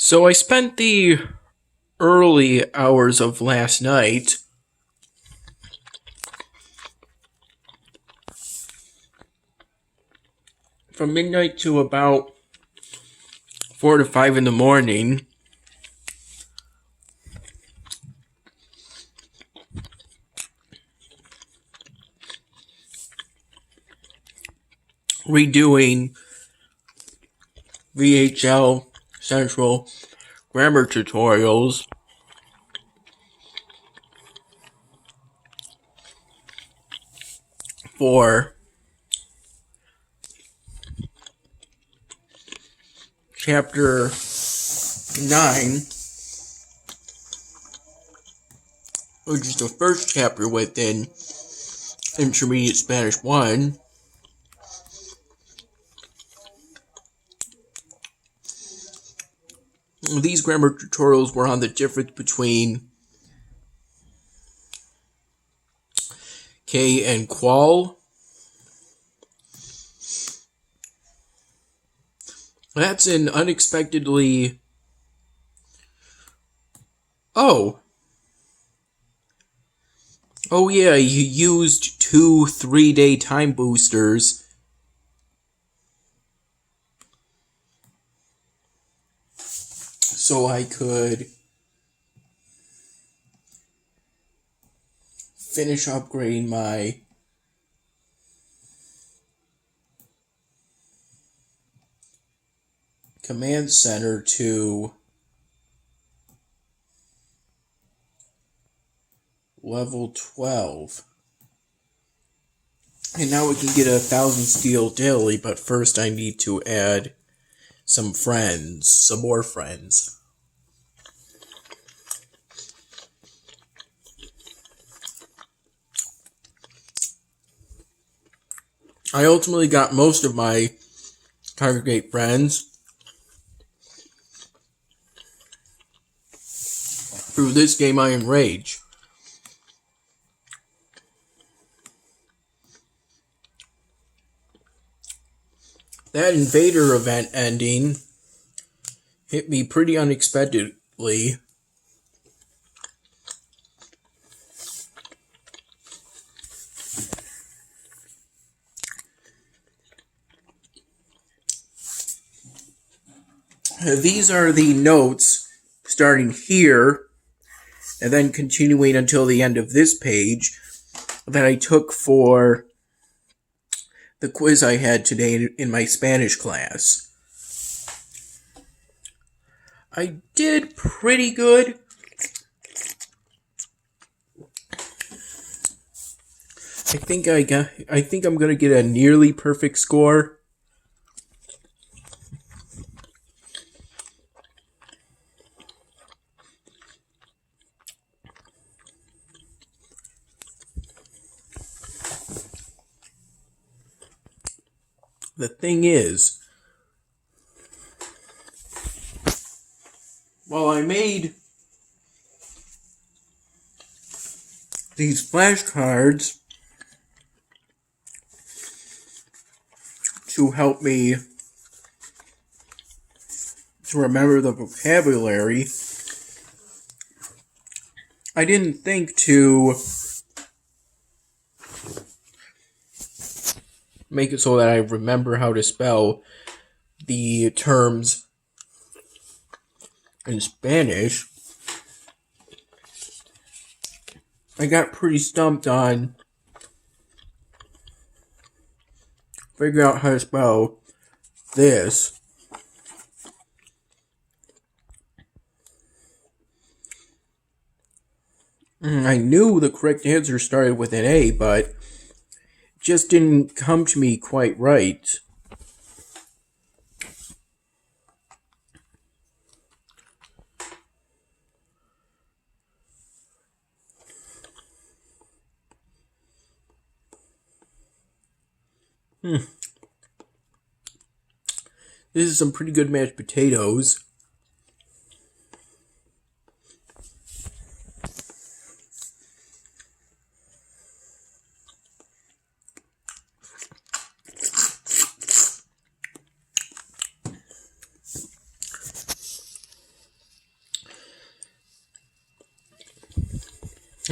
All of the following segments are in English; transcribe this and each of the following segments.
So I spent the early hours of last night from midnight to about 4 to 5 in the morning redoing VHL Central grammar tutorials for Chapter 9, which is the first chapter within Intermediate Spanish 1. These grammar tutorials were on the difference between K and qual. That's an unexpectedly... Oh yeah, you used 2 3-day time boosters so I could finish upgrading my command center to level 12. And now we can get 1,000 steel daily, but first I need to add some more friends. I ultimately got most of my congregate friends through this game Iron Rage. That invader event ending hit me pretty unexpectedly. These are the notes starting here and then continuing until the end of this page that I took for the quiz I had today in my Spanish class. I did pretty good. I think I'm gonna get a nearly perfect score. The thing is, while I made these flashcards to help me to remember the vocabulary, I didn't think to make it so that I remember how to spell the terms in Spanish. I got pretty stumped on figuring out how to spell this. I knew the correct answer started with an A, but it just didn't come to me quite right. This is some pretty good mashed potatoes.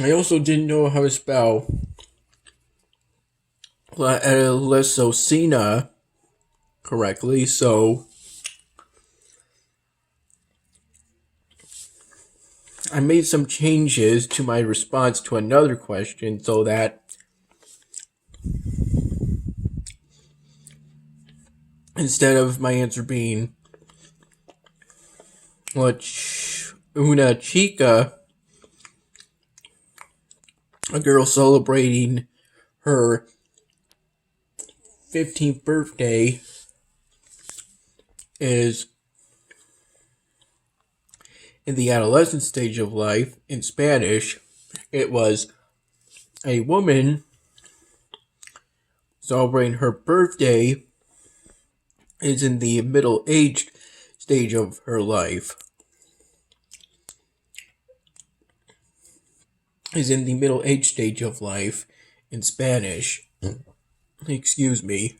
I also didn't know how to spell Lesocena correctly, so I made some changes to my response to another question so that instead of my answer being una chica, a girl celebrating her 15th birthday, is in the adolescent stage of life. In Spanish, it was a woman celebrating her birthday is in the middle-aged stage of her life. Is in the middle-aged stage of life in Spanish. Excuse me.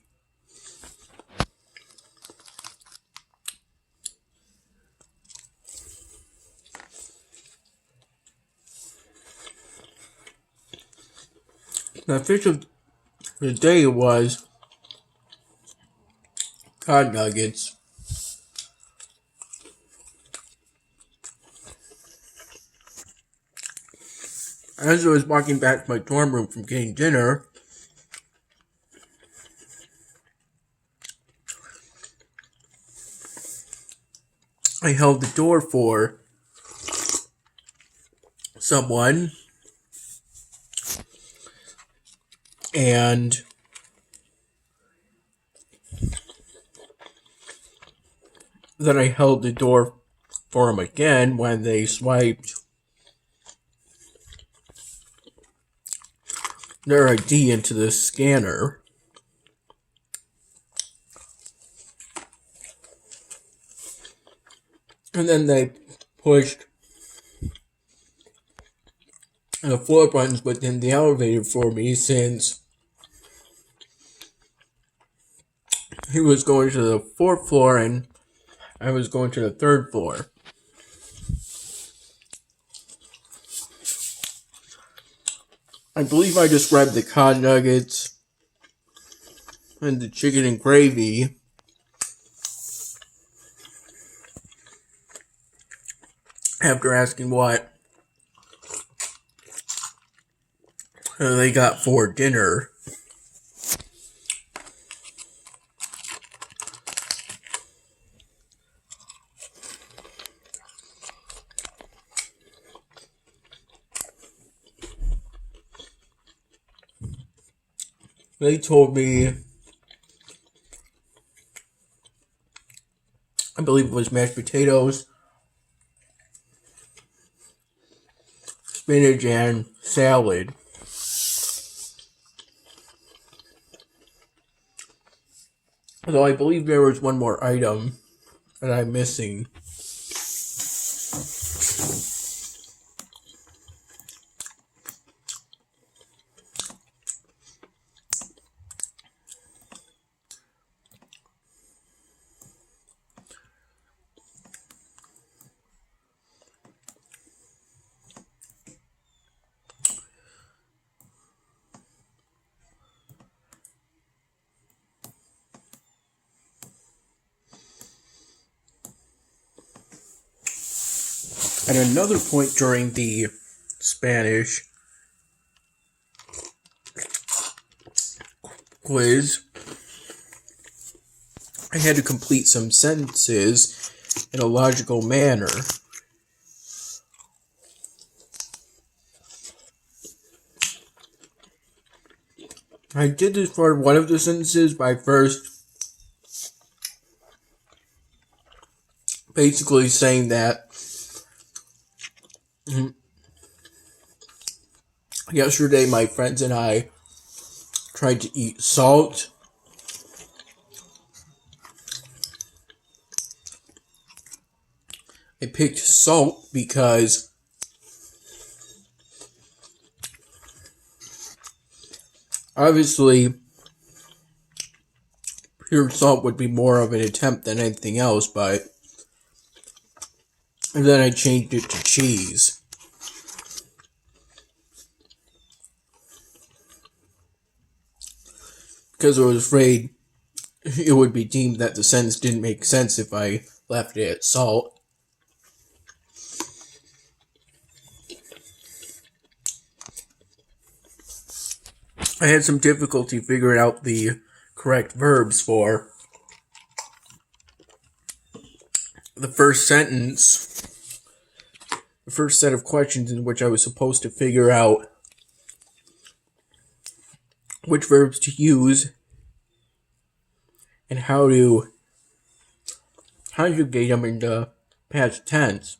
The fish of the day was cod nuggets. As I was walking back to my dorm room from getting dinner, I held the door for someone, and then I held the door for them again when they swiped their ID into the scanner. And then they pushed the floor buttons within the elevator for me, since he was going to the 4th floor and I was going to the 3rd floor. I believe I described the cod nuggets and the chicken and gravy after asking what they got for dinner. They told me, I believe it was mashed potatoes, spinach, and salad. Although I believe there was one more item that I'm missing. At another point during the Spanish quiz, I had to complete some sentences in a logical manner. I did this for one of the sentences by first basically saying that yesterday my friends and I tried to eat salt. I picked salt because obviously pure salt would be more of an attempt than anything else, but and then I changed it to cheese. because I was afraid it would be deemed that the sentence didn't make sense if I left it at salt. I had some difficulty figuring out the correct verbs for the first sentence, the first set of questions in which I was supposed to figure out which verbs to use and how to conjugate them into past tense.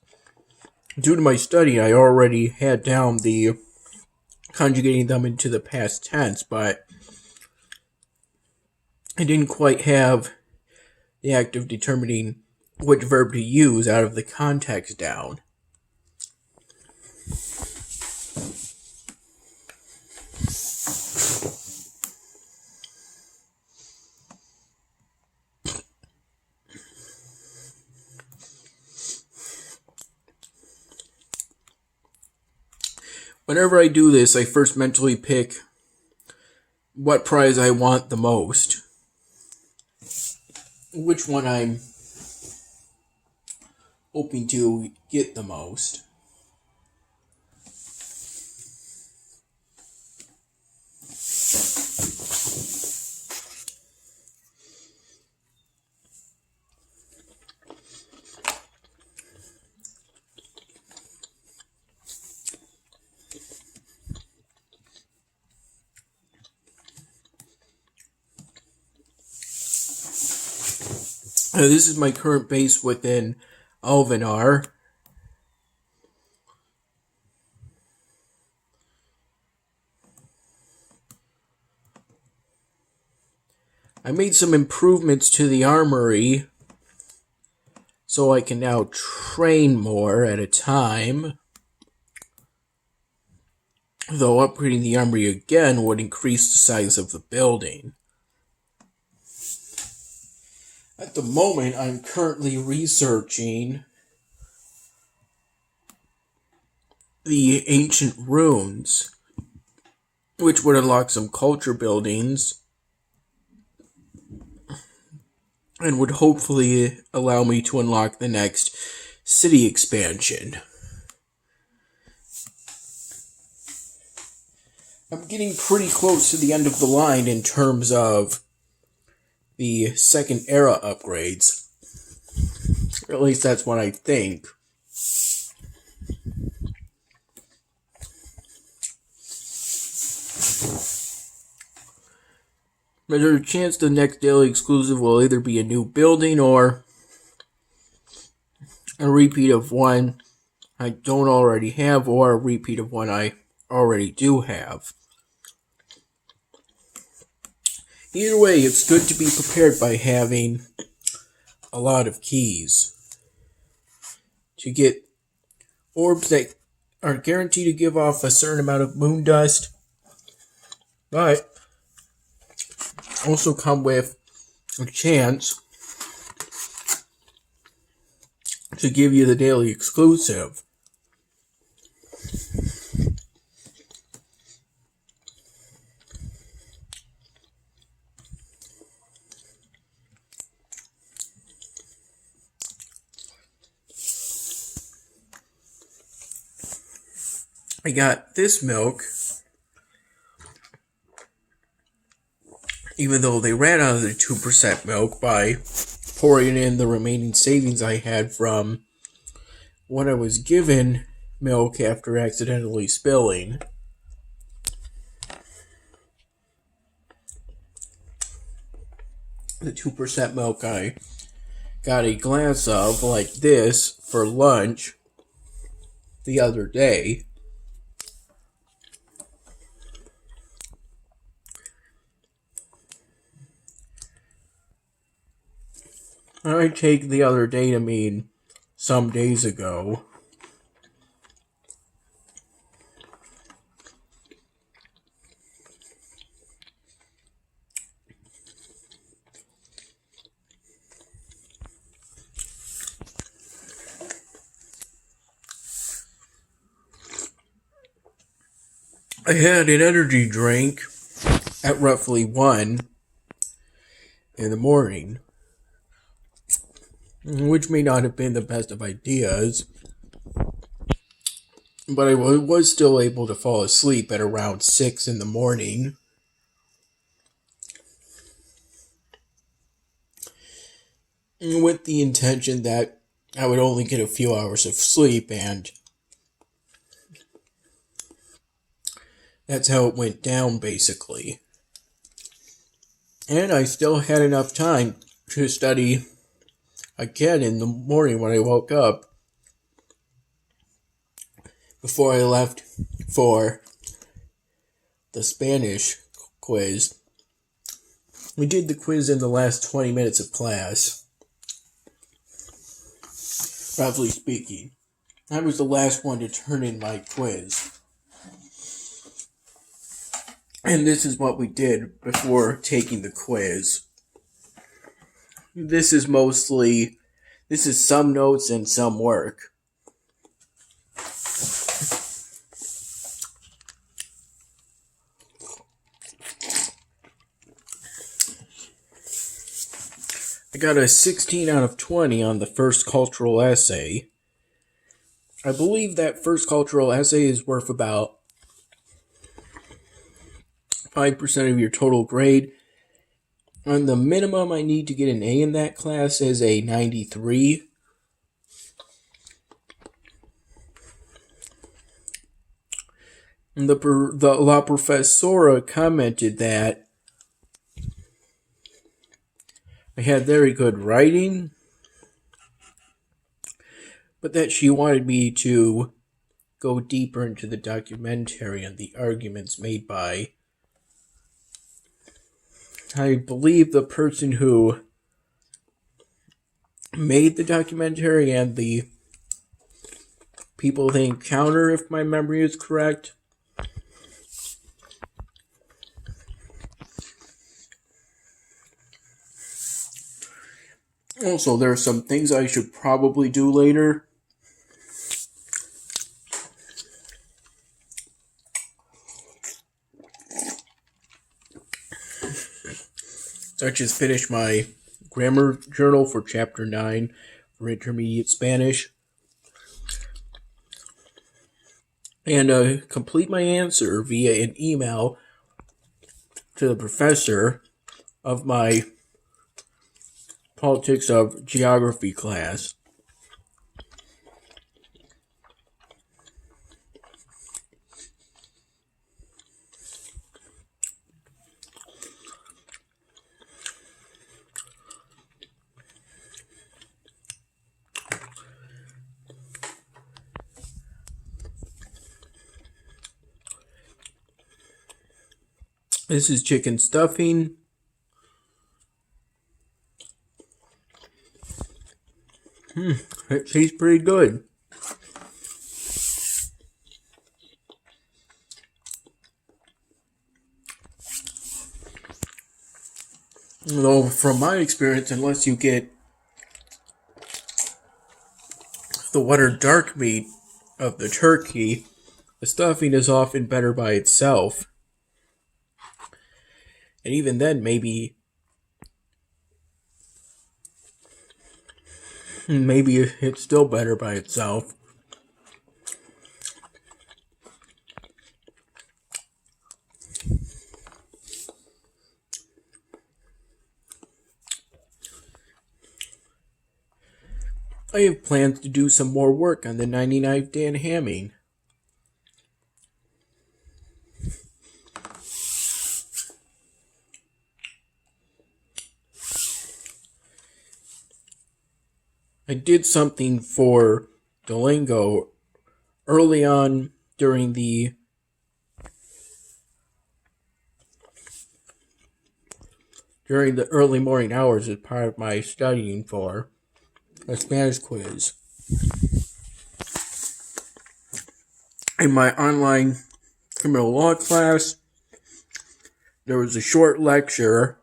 Due to my study, I already had down the conjugating them into the past tense, but I didn't quite have the act of determining which verb to use out of the context down. Whenever I do this, I first mentally pick what prize I want the most, which one I'm hoping to get the most. This is my current base within Alvenar. I made some improvements to the armory, so I can now train more at a time. Though upgrading the armory again would increase the size of the building. At the moment, I'm currently researching the ancient runes, which would unlock some culture buildings and would hopefully allow me to unlock the next city expansion. I'm getting pretty close to the end of the line in terms of the second era upgrades. Or at least that's what I think. There's a chance the next daily exclusive will either be a new building or a repeat of one I don't already have, or a repeat of one I already do have. Either way, it's good to be prepared by having a lot of keys to get orbs that are guaranteed to give off a certain amount of moon dust, but also come with a chance to give you the daily exclusive. I got this milk, even though they ran out of the 2% milk, by pouring in the remaining savings I had from when I was given milk after accidentally spilling. The 2% milk I got a glass of like this for lunch the other day. I take the other day to mean some days ago. I had an energy drink at roughly 1, in the morning, which may not have been the best of ideas, but I was still able to fall asleep at around 6 in the morning. With the intention that I would only get a few hours of sleep, and that's how it went down, basically. And I still had enough time to study again in the morning when I woke up before I left for the Spanish quiz. We did the quiz in the last 20 minutes of class, roughly speaking. I was the last one to turn in my quiz. And this is what we did before taking the quiz. This is some notes and some work. I got a 16 out of 20 on the first cultural essay. I believe that first cultural essay is worth about 5% of your total grade. And the minimum I need to get an A in that class is a 93. And the La Professora commented that I had very good writing, but that she wanted me to go deeper into the documentary and the arguments made by, I believe, the person who made the documentary and the people they encounter, if my memory is correct. Also, there are some things I should probably do later. Such as finish my grammar journal for Chapter 9 for Intermediate Spanish. And complete my answer via an email to the professor of my Politics of Geography class. This is chicken stuffing. It tastes pretty good. Though, from my experience, unless you get the water dark meat of the turkey, the stuffing is often better by itself. And even then, maybe it's still better by itself. I have plans to do some more work on the 99 Dan Hamming. I did something for Duolingo early on during the early morning hours as part of my studying for a Spanish quiz. In my online criminal law class, there was a short lecture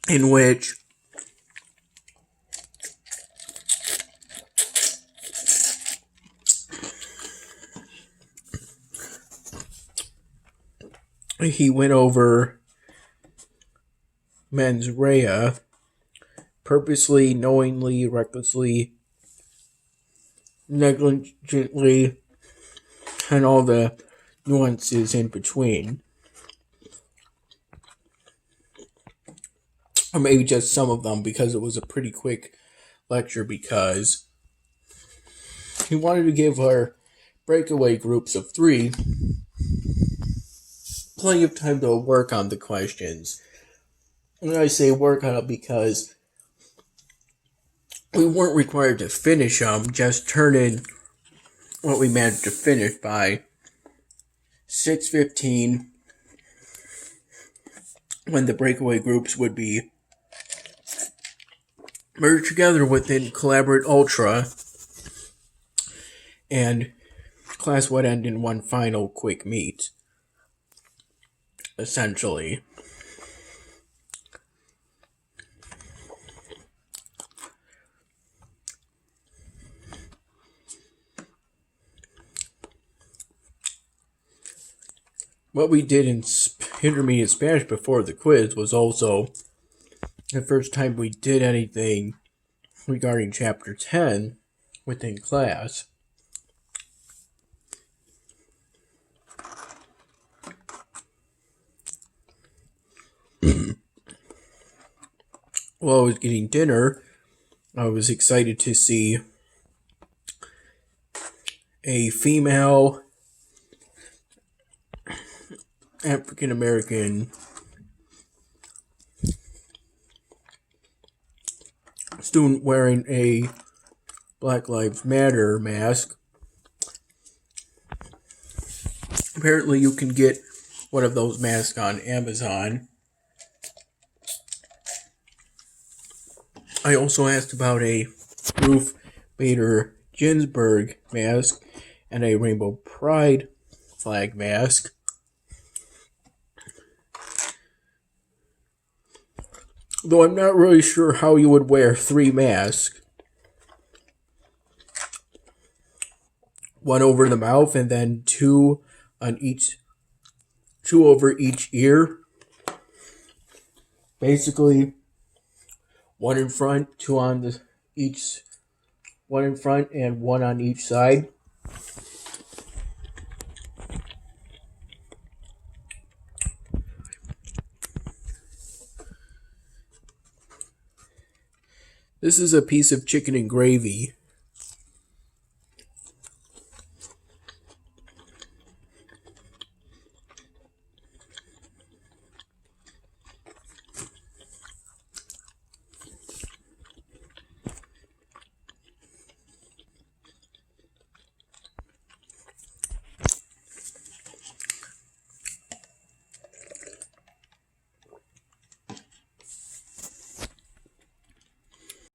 in which he went over mens rea, purposely, knowingly, recklessly, negligently, and all the nuances in between. Or maybe just some of them, because it was a pretty quick lecture, because he wanted to give our breakaway groups of 3 plenty of time to work on the questions. And I say work on it because we weren't required to finish them, just turn in what we managed to finish by 6:15, when the breakaway groups would be merged together within Collaborate Ultra, and class would end in one final quick meet, essentially. What we did in intermediate Spanish before the quiz was also the first time we did anything regarding Chapter 10 within class. While I was getting dinner, I was excited to see a female African American student wearing a Black Lives Matter mask. Apparently you can get one of those masks on Amazon. I also asked about a Ruth Bader Ginsburg mask and a Rainbow Pride flag mask. Though I'm not really sure how you would wear 3 masks. One over the mouth and then 2 over each ear. Basically, one in front, one in front and one on each side. This is a piece of chicken and gravy.